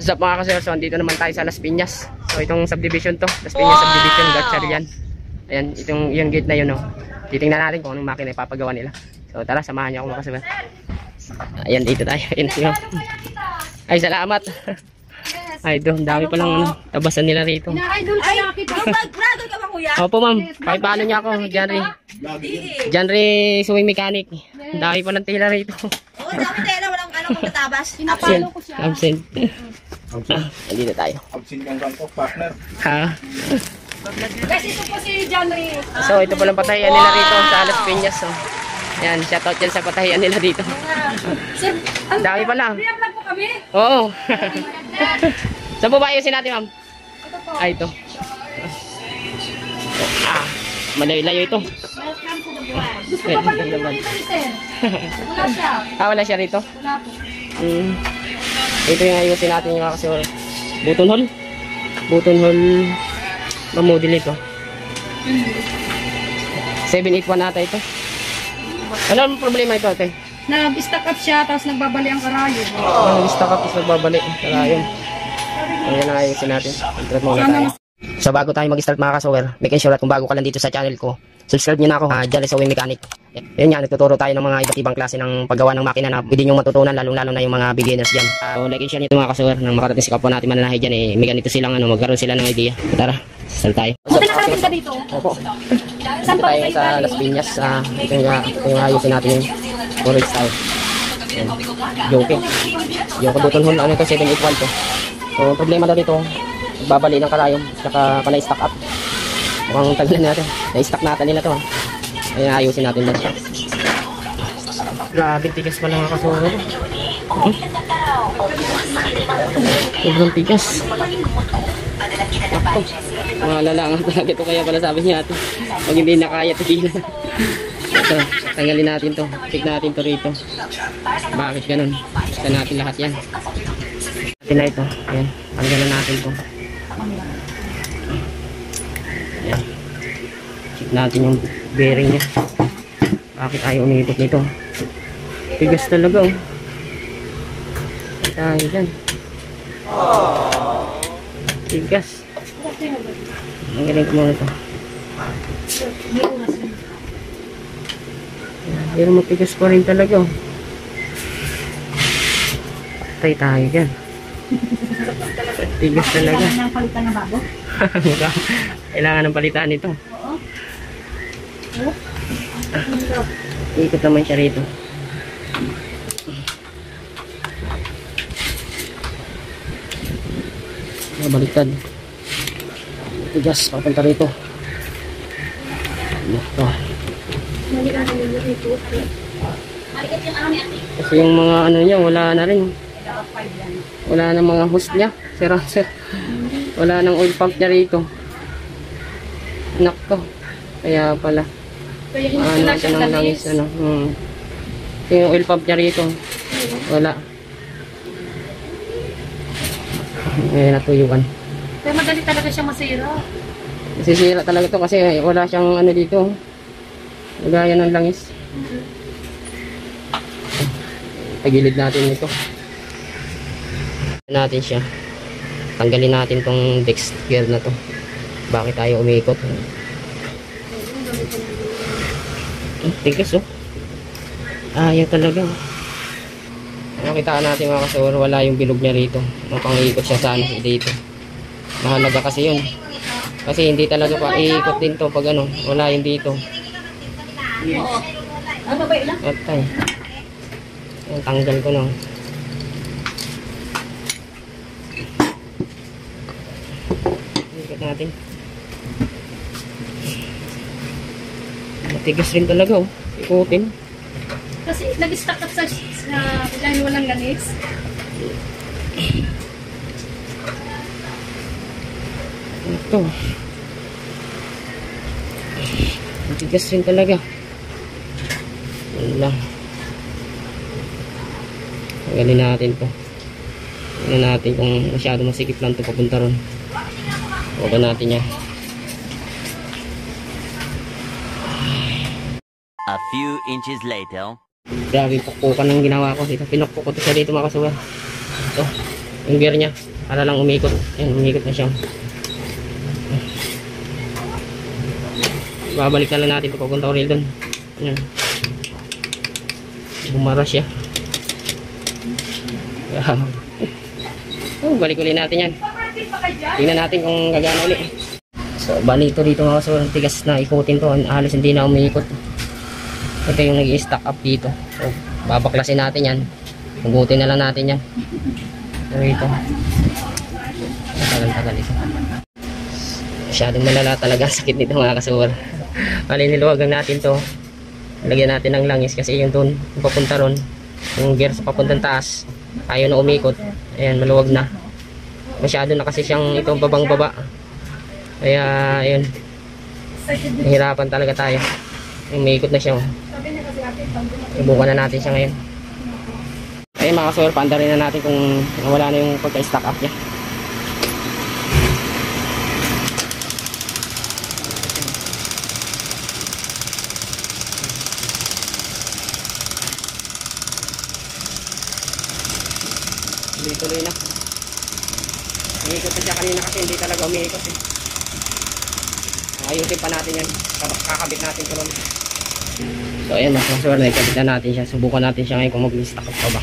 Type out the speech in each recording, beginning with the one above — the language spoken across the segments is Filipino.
What's up mga kasir? So andito naman tayo sa Las Piñas. So itong subdivision to, Las Piñas subdivision, Gatchalian. Ayan, yung gate na yun, no. Titingnan natin kung anong makina ipapagawa nila. So tara, samahan niyo ako mga kasir. Ayan, dito tayo. Ayan, ay, salamat. Ay, doon, dami palang tabasan nila rito. Ay, doon ka nakita. Brado ka ba, kuya? Opo, ma'am. Pakipalo niya ako. Janry Swimming Mechanic. Dami pa ng tila rito. Oo, dami tela. Walang magtatabas. Pinapalo ko siya. Absent. Andito tayo. Absent kang ganto, partner. Ha? Guys, ito po si Janry. So, ito palang patahian nila rito sa Las Piñas. So. Yan, shoutout yan sa patahian nila dito. Sir, dami pala. pinaplag po kami. Oo. Saan po ba ayusin natin, ma'am? Ito po. Ay, ito. Ah, malayo-layo ito. Welcome to the vlog. Gusto ko pa dito ni sir. Wala siya. Ah, wala siya rito? Wala po. Ito yung ayusin natin yung kasi button hole. Button hole na model ito. 781 ata ito. Ano ang problema ito, ate? Nag-stack up siya, tapos nagbabali ang karayo. Nag-stack up, tapos nagbabalik. Karayon. Ayan ang ayusin natin. Intrat muna tayo. So bago tayo mag-start mga kasower, make sure at kung bago ka lang dito sa channel ko, subscribe nyo na ako, Janry Swimming Mechanic. Yan nga, nagtuturo tayo ng mga iba't ibang klase ng paggawa ng makina na pwede nyo matutunan, lalong-lalo na yung mga beginners dyan. So like and share nyo mga kasower, nang makarating sa kapwa natin mananahe dyan, may ganito silang magkaroon sila ng idea. Tara, start tayo. Buti nakarating ka dito. Opo. Saan Ito pa tayo sa Las Piñas. Ito yung ayusin natin yung storage tayo. Joke. Yung kabutol hole, ano ito, 781 to. So, problema daw dito, babali ng karayom, saka pala-stack up. Mukhang tagalan natin. Na-stack natin nila to. Ayan, ayusin natin lang. Grabe, tigas pa lang ako. Sobrang tigas. Malalangan talaga ito, kaya pala sabi niya ito. Pag hindi nakaya, tigilan. Ito, tanggalin natin to. Check natin to rito. Bakit ganun? Check natin lahat yan. Natin na ito. Ayan, tanggalan natin to. Ayan. Check natin yung bearing niya. Bakit ayaw umikot nito? Tigas talaga, oh. Tayo dyan. Tigas. Ang galing ko muna ito. Pero matigas pa rin talaga, oh. Patay tayo dyan. Tigas talaga. Kailangan ng palitan na bago? Kailangan ng palitan ito. Oo. Ikot naman siya rito. Baliktad. Tigas, papunta rito. Ito. Kasi yung mga ano niya, wala na rin. Wala na mga hose niya. Sir. Wala nang oil pump niya rito. Nakto. Kaya pala. Ano siya ng langis. Ano. Yung oil pump niya rito. Wala. Natuyuan. Pero madali talaga siya masira. Sisira talaga to kasi wala siyang ano dito. Gaya ng langis. Pagilid natin ito. Natin siya. Tanggalin natin tong dex gear na to. Bakit tayo umiikot? Tigas, oh. Ayaw talaga. Nakitaan natin mga kasawar, wala yung bilog niya rito. Mapang-iikot siya sa ano dito. Mahalaga kasi yun. Kasi hindi talaga pa iikot din to pag ano, wala yung dito. Ano ba ilang? At tayo. Tanggal ko na. Ikot natin. Matigas rin talaga, oh. Ikutin. Kasi nag-stack up sa ilang walang ganis. Ito. Matigas rin talaga. Yan lang. Tanggalin natin to. Tingnan natin kung masyado masikip lang to papunta ron. Huwag natin yan. A few inches later. Grabe, pukpukan ng ginawa ko dito. Pinukpuk ko to siya dito mga kasuwa. Ito, yung gear niya. Para lang umikot. Ayan, umikot na siya. Babalik na lang natin ito papunta ko rin doon. Ayan. Bumara siya. Oh, balik ulit natin yan. Tingnan natin kung gagana ulit. So, bali ito dito mga kasawar. Tigas na ikutin to. Halos hindi na umiikot. Ito yung nag-i-stack up dito. So, babaklasin natin yan. Hugutin na lang natin yan. So, ito. Tagal-tagal ito. Masyadong malala talaga ang sakit nito mga kasawar. Bali niluwagan natin to. Lagyan natin ng langis kasi yung doon, yung papunta ron. Yung gear sa papuntang taas. Ayaw na umikot. Ayan, maluwag na. Masyado na kasi siyang itong babang baba. Kaya, ayun. Nahirapan talaga tayo. Umikot na siya. Subukan na natin siya ngayon. Ayun mga kasawar, paanda rin na natin kung wala na yung pagka-stack up niya. Tuloy-tuloy na. Umiikot na siya kanina kasi hindi talaga umiikot eh. Ayusin pa natin yan. Kakabit natin ito. So ayan mga kasawar, naikabit na natin siya. Subukan natin siya ngayon kung mag-stack up pa ba.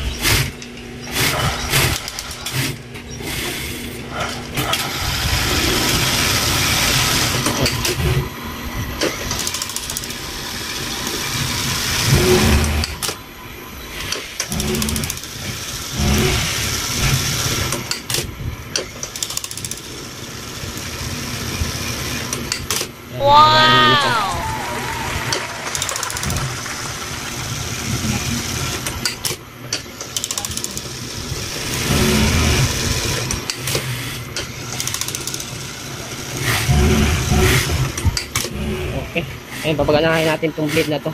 Wow! Okay. Ayun, papaganahin natin itong blade na to.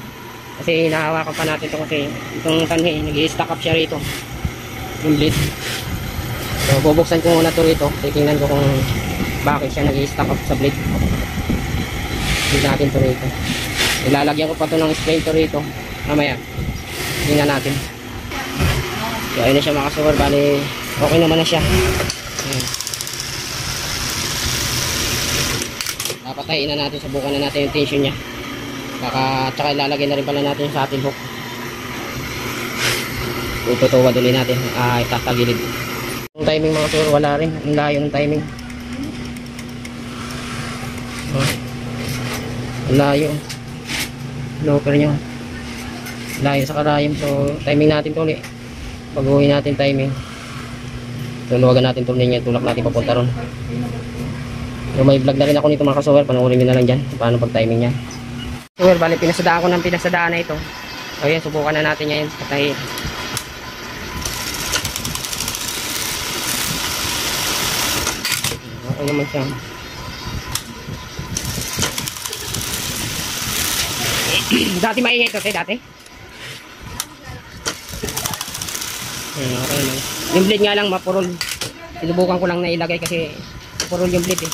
Kasi nahawakan pa natin to kasi itong tanhi, nag-i-stack up siya rito. Yung blade. So, bubuksan ko muna to rito. Titingnan ko kung bakit siya nag-i-stack up sa blade. Tingnan natin to rito. Ilalagyan ko pa to ng spray to rito. Mamaya. Tingnan natin. So, ayun na siya mga kasawar. Bali, okay naman na siya. Ayun. Papatayin na natin, subukan na natin yung tension niya. Baka, tsaka ilalagay na rin pala natin sa ating hook. Tututuwad ulit natin. Itatagilid. Yung timing mga kasawar, wala rin. Ang layo ng timing. Layo. Locker nyo. Layo sa karayom. So, timing natin to ulit. Pag-uwi natin timing. Tuluwagan natin to niya. Tulak natin papunta ron. So, may vlog na rin ako nito mga kasawar. Panoorin nyo na lang dyan. Paano pag-timing niya. So, bali, pinasadaan ko ng pinasadaan na ito. So, yan. Subukan na natin yan. Patay. Okay naman siya. Dati maingay ito, dati. Ayan, okay naman. Yung blade nga lang mapurol. Sinubukan ko lang na ilagay kasi mapurol yung blade eh.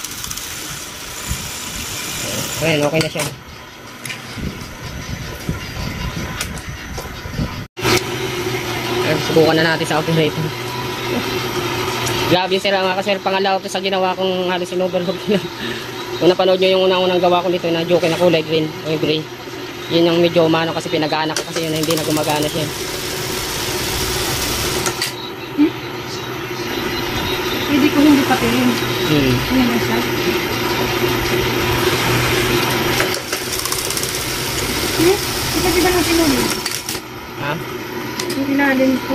Ayan, okay na siya. Ayan, subukan na natin sa operator. Grabe yung sira mga kasir. Pangalaw ito sa ginawa kong halos in-overload na. Kung napanood nyo yung unang-unang gawa ko nito na joke na kulay green o gray. Yun yung medyo umano kasi pinag-aanak ko kasi yun na hindi na gumagana siya. Hindi ko hindi papirin. Ayan na siya. Ito diba nang sinuli? Ha? Yung ilalim ko.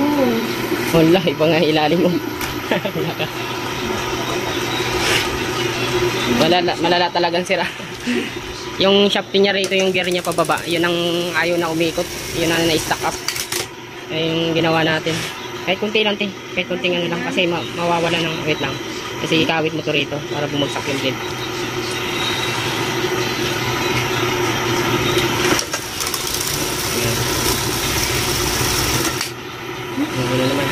Wala, iba nga ilalim mo. Malala talagang sira. Yung shafting niya rito, yung gear niya pababa, yun ang ayaw na umikot. Yun ang na-stack up. Yung ginawa natin. Kahit kunti lang, kahit kunting ano lang kasi mawawala ng wait lang. Kasi ikawit mo to rito para bumagsak yung blade. Ano naman.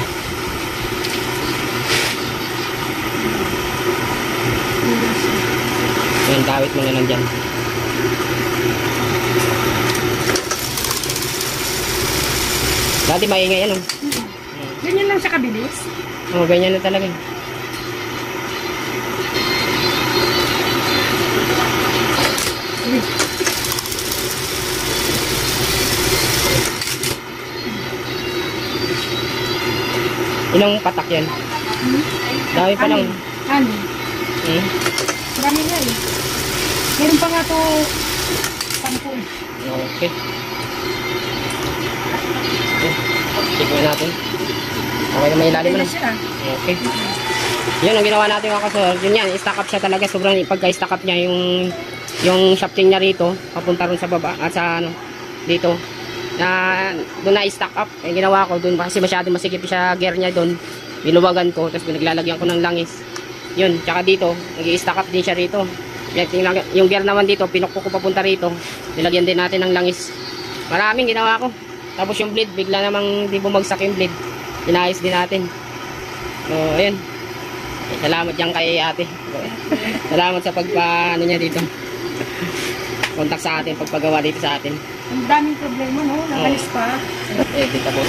Yan, kawit mo na lang dyan. Dati maingay ano? Ganyan lang siya kabilis. Oo, ganyan na talaga. Ilang patak yan? Dami pa lang. Ano? Hmm? Marami nga eh. Meron pa nga to 10. Okay. Tignan natin. Okay na, may ilalim Ano na. siya? Okay. Yun ang ginawa natin mga kasor. Yun yan, stack up siya talaga. Sobrang pagka-stack up niya yung shafting niya rito, papunta rin sa baba at sa ano, dito. Na doon na i-stack up. Yung ginawa ko doon kasi masyadong masikip siya gear niya doon. Binuwagan ko tapos pinaglalagyan ko ng langis. Yun, tsaka dito, nag-i-stack up din siya rito. Yung gear naman dito, pinukpo ko papunta rito. Nilagyan din natin ng langis. Maraming ginawa ko. Tapos yung blade, bigla namang di bumagsak yung blade. Inayos din natin. So, ayun. Salamat dyan kay ate. Salamat sa pagpa, ano niya dito. Kontak sa atin, pagpagawa dito sa atin. Ang daming problema, no? Nakalis pa. Dito po.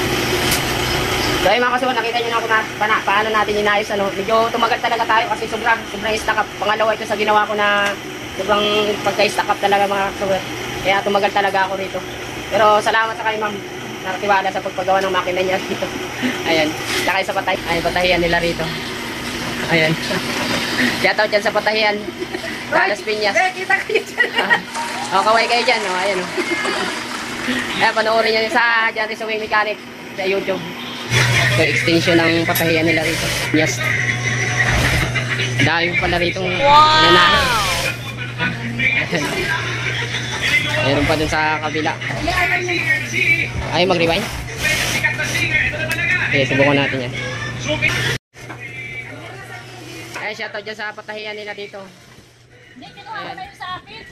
So ayun mga kasuwa, nakita nyo na ako na paano natin inayos. Ano. Medyo tumagal talaga tayo kasi sobrang stack up. Pangalawa ito sa ginawa ko na sobrang pagka-stack up talaga mga kasuwa. Kaya tumagal talaga ako rito. Pero salamat sa kay ma'am. Nakatiwala sa pagpagawa ng makina niya dito. Ayan. Lakay sa patay. Ayan, patahian nila rito. Ayan. Shoutout dyan sa patahian. Sa Las Piñas. Kita kayo dyan. Kaway kayo dyan. Ayan o. Ayan, panoorin nyo sa dyan sa Wing Mechanic sa YouTube. So, extension ng patahian nila rito. Yes. Dahil pala rito. Wow! Meron pa dun sa kabila. Ay, mag-rewind? Okay, subukan natin yan. Ay, shoutout dyan sa patahian nila dito. Hindi, kinuha kayo sa akin.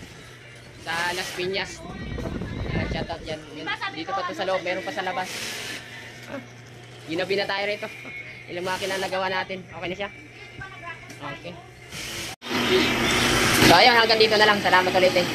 Sa Las Piñas. Ayan, shoutout dyan. Dito pa to sa loob, meron pa sa labas. Ginabi na tayo rito. Ilang makina nagawa natin. Okay na siya? Okay. So, ayun, hanggang dito na lang. Salamat ulit eh.